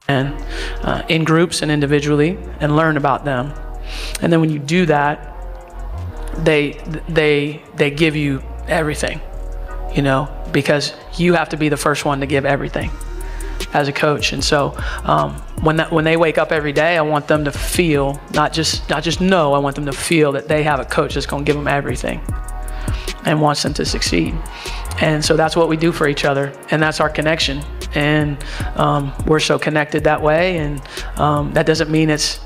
and in groups and individually, and learn about them. And then when you do that, they give you everything, you know, because you have to be the first one to give everything as a coach. And so when they wake up every day, I want them to feel, not just know, I want them to feel that they have a coach that's going to give them everything and wants them to succeed. And so that's what we do for each other, and that's our connection. And we're so connected that way, and that doesn't mean it's...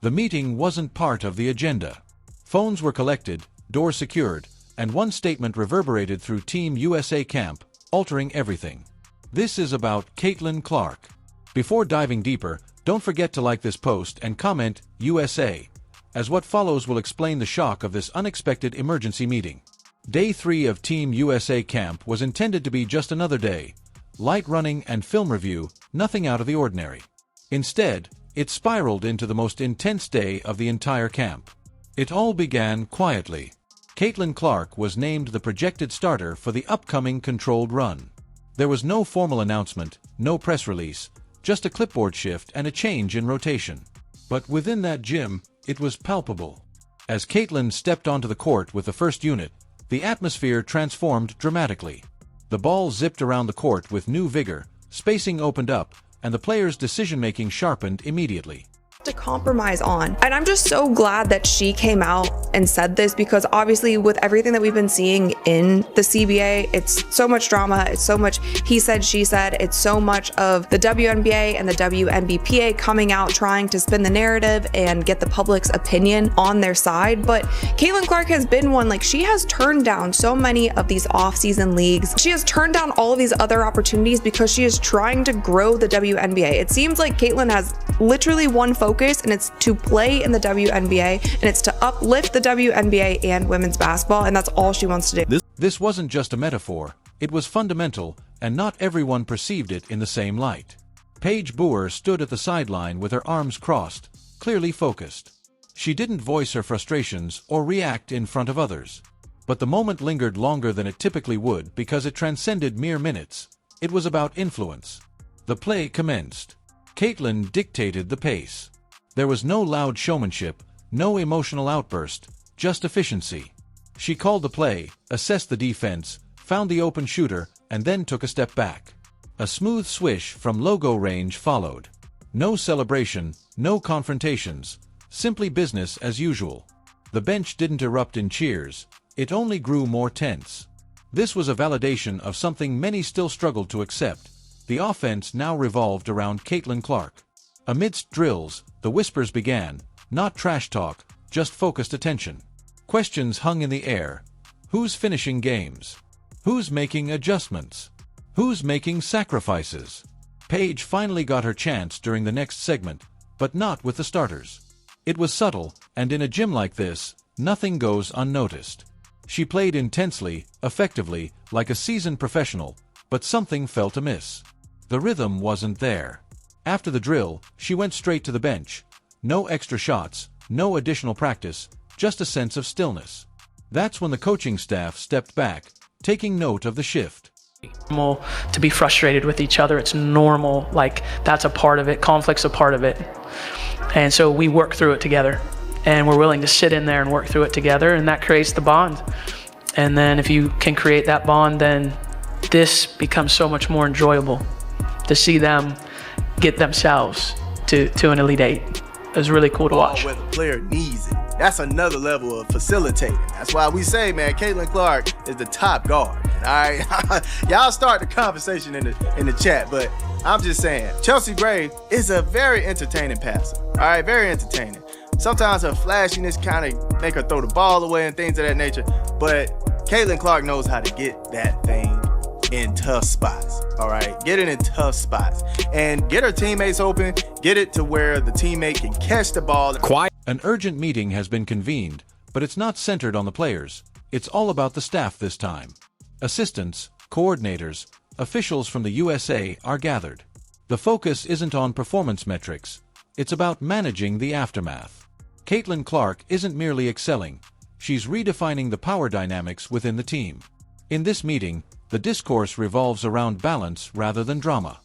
The meeting wasn't part of the agenda. Phones were collected, doors secured, and one statement reverberated through Team USA camp, altering everything. This is about Caitlin Clark. Before diving deeper, don't forget to like this post and comment USA, as what follows will explain the shock of this unexpected emergency meeting. Day 3 of Team USA camp was intended to be just another day. Light running and film review, nothing out of the ordinary. Instead, it spiraled into the most intense day of the entire camp. It all began quietly. Caitlin Clark was named the projected starter for the upcoming controlled run. There was no formal announcement, no press release, just a clipboard shift and a change in rotation. But within that gym, it was palpable. As Caitlin stepped onto the court with the first unit, the atmosphere transformed dramatically. The ball zipped around the court with new vigor, spacing opened up, and the players' decision-making sharpened immediately. To compromise on. And I'm just so glad that she came out and said this, because obviously with everything that we've been seeing in the CBA, it's so much drama, it's so much he said, she said, it's so much of the WNBA and the WNBPA coming out trying to spin the narrative and get the public's opinion on their side. But Caitlin Clark has been one, like, she has turned down so many of these off-season leagues. She has turned down all of these other opportunities because she is trying to grow the WNBA. It seems like Caitlin has literally one focus, and it's to play in the WNBA, and it's to uplift the WNBA and women's basketball, and that's all she wants to do. This wasn't just a metaphor, it was fundamental, and not everyone perceived it in the same light. Paige Bueckers stood at the sideline with her arms crossed, clearly focused. She didn't voice her frustrations or react in front of others. But the moment lingered longer than it typically would because it transcended mere minutes. It was about influence. The play commenced. Caitlin dictated the pace. There was no loud showmanship, no emotional outburst, just efficiency. She called the play, assessed the defense, found the open shooter, and then took a step back. A smooth swish from logo range followed. No celebration, no confrontations, simply business as usual. The bench didn't erupt in cheers, it only grew more tense. This was a validation of something many still struggled to accept. The offense now revolved around Caitlin Clark. Amidst drills, the whispers began, not trash talk, just focused attention. Questions hung in the air. Who's finishing games? Who's making adjustments? Who's making sacrifices? Paige finally got her chance during the next segment, but not with the starters. It was subtle, and in a gym like this, nothing goes unnoticed. She played intensely, effectively, like a seasoned professional, but something felt amiss. The rhythm wasn't there. After the drill, she went straight to the bench. No extra shots, no additional practice, just a sense of stillness. That's when the coaching staff stepped back, taking note of the shift. Normal to be frustrated with each other. It's normal, like that's a part of it. Conflict's a part of it. And so we work through it together, and we're willing to sit in there and work through it together, and that creates the bond. And then if you can create that bond, then this becomes so much more enjoyable to see them get themselves to an Elite Eight. It was really cool to watch. Where the player needs it. That's another level of facilitating. That's why we say, man, Caitlin Clark is the top guard. All right, y'all start the conversation in the chat, but I'm just saying, Chelsea Gray is a very entertaining passer. All right, very entertaining. Sometimes her flashiness kind of make her throw the ball away and things of that nature, but Caitlin Clark knows how to get that thing in tough spots. All right, get it in tough spots and get her teammates open, get it to where the teammate can catch the ball. An urgent meeting has been convened, but it's not centered on the players. It's all about the staff this time. Assistants, coordinators, officials from the USA are gathered. The focus isn't on performance metrics. It's about managing the aftermath. Caitlin Clark isn't merely excelling. She's redefining the power dynamics within the team. In this meeting, the discourse revolves around balance rather than drama.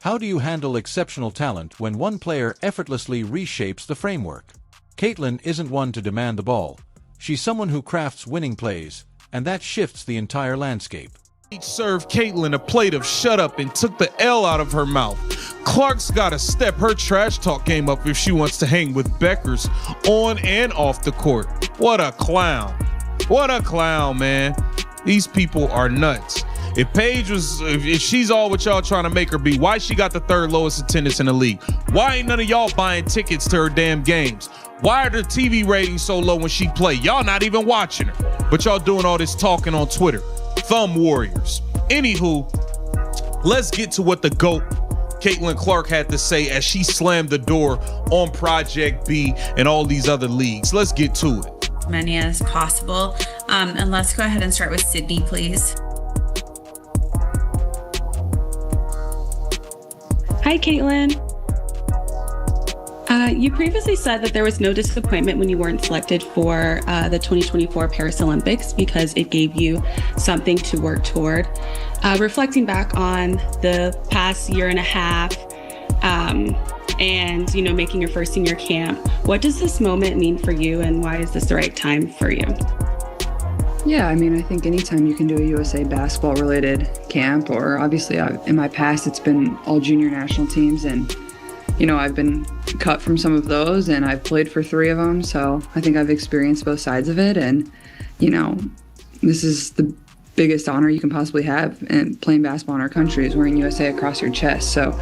How do you handle exceptional talent when one player effortlessly reshapes the framework? Caitlin isn't one to demand the ball. She's someone who crafts winning plays, and that shifts the entire landscape. Paige served Caitlin a plate of shut up and took the L out of her mouth. Clark's got to step her trash talk game up if she wants to hang with Bueckers on and off the court. What a clown. What a clown, man. These people are nuts. If Paige was, if she's all what y'all trying to make her be, why she got the third lowest attendance in the league? Why ain't none of y'all buying tickets to her damn games? Why are the TV ratings so low when she play? Y'all not even watching her, but y'all doing all this talking on Twitter. Thumb warriors. Anywho, let's get to what the GOAT Caitlin Clark had to say as she slammed the door on Project B and all these other leagues. Let's get to it. Many as possible. And let's go ahead and start with Sydney, please. Hi, Caitlin. You previously said that there was no disappointment when you weren't selected for the 2024 Paris Olympics because it gave you something to work toward. Reflecting back on the past year and a half and, making your first senior camp, what does this moment mean for you and why is this the right time for you? Yeah, I think anytime you can do a USA basketball related camp, or obviously in my past, it's been all junior national teams, and, I've been cut from some of those and I've played for 3 of them. So I think I've experienced both sides of it. And, this is the biggest honor you can possibly have, and playing basketball in our country is wearing USA across your chest. So,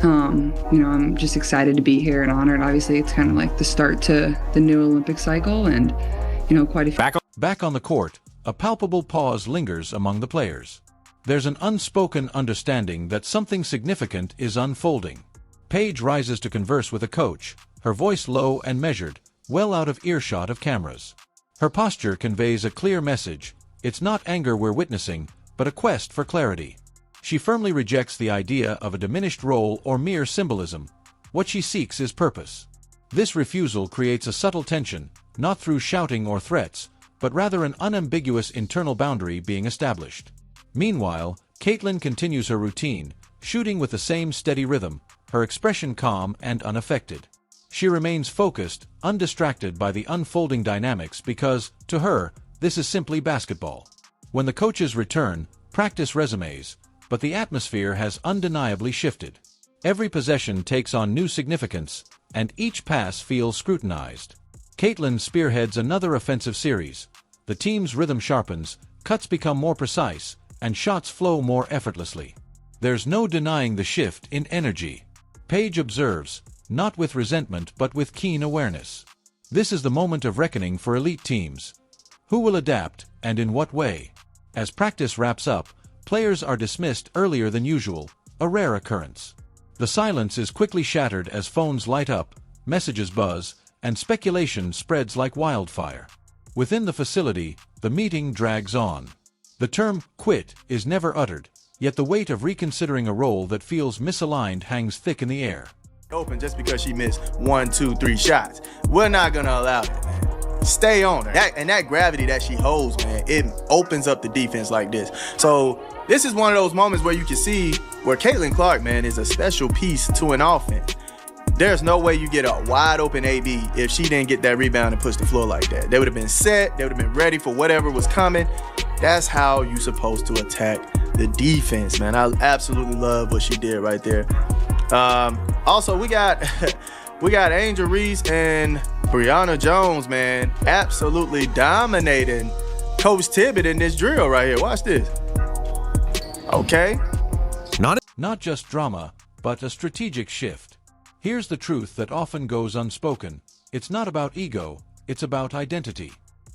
I'm just excited to be here and honored. Obviously, it's kind of like the start to the new Olympic cycle, and, quite a few. Back on the court, a palpable pause lingers among the players. There's an unspoken understanding that something significant is unfolding. Paige rises to converse with a coach, her voice low and measured, well out of earshot of cameras. Her posture conveys a clear message. It's not anger we're witnessing, but a quest for clarity. She firmly rejects the idea of a diminished role or mere symbolism. What she seeks is purpose. This refusal creates a subtle tension, not through shouting or threats, but rather an unambiguous internal boundary being established. Meanwhile, Caitlin continues her routine, shooting with the same steady rhythm, her expression calm and unaffected. She remains focused, undistracted by the unfolding dynamics because, to her, this is simply basketball. When the coaches return, practice resumes, but the atmosphere has undeniably shifted. Every possession takes on new significance, and each pass feels scrutinized. Caitlin spearheads another offensive series. The team's rhythm sharpens, cuts become more precise, and shots flow more effortlessly. There's no denying the shift in energy. Paige observes, not with resentment but with keen awareness. This is the moment of reckoning for elite teams. Who will adapt, and in what way? As practice wraps up, players are dismissed earlier than usual, a rare occurrence. The silence is quickly shattered as phones light up, messages buzz, and speculation spreads like wildfire. Within the facility, the meeting drags on. The term quit is never uttered, yet the weight of reconsidering a role that feels misaligned hangs thick in the air. Open just because she missed 1, 2, 3 shots. We're not gonna allow that, man. Stay on her. That gravity that she holds, man, it opens up the defense like this. So this is one of those moments where you can see where Caitlin Clark, man, is a special piece to an offense. There's no way you get a wide open AB if she didn't get that rebound and push the floor like that. They would have been set. They would have been ready for whatever was coming. That's how you're supposed to attack the defense, man. I absolutely love what she did right there. Also, we got Angel Reese and Brianna Jones, man, absolutely dominating Coach Tibbett in this drill right here. Watch this. Okay. Not just drama, but a strategic shift. Here's the truth that often goes unspoken. It's not about ego, it's about identity.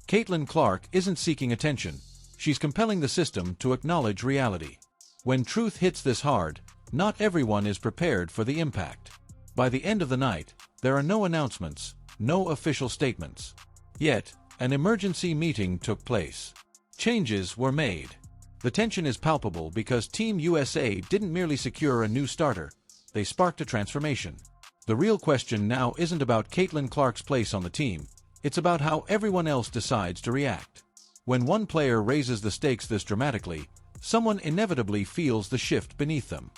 Caitlin Clark isn't seeking attention. She's compelling the system to acknowledge reality. When truth hits this hard, not everyone is prepared for the impact. By the end of the night, there are no announcements, no official statements. Yet, an emergency meeting took place. Changes were made. The tension is palpable because Team USA didn't merely secure a new starter, they sparked a transformation. The real question now isn't about Caitlin Clark's place on the team, it's about how everyone else decides to react. When one player raises the stakes this dramatically, someone inevitably feels the shift beneath them.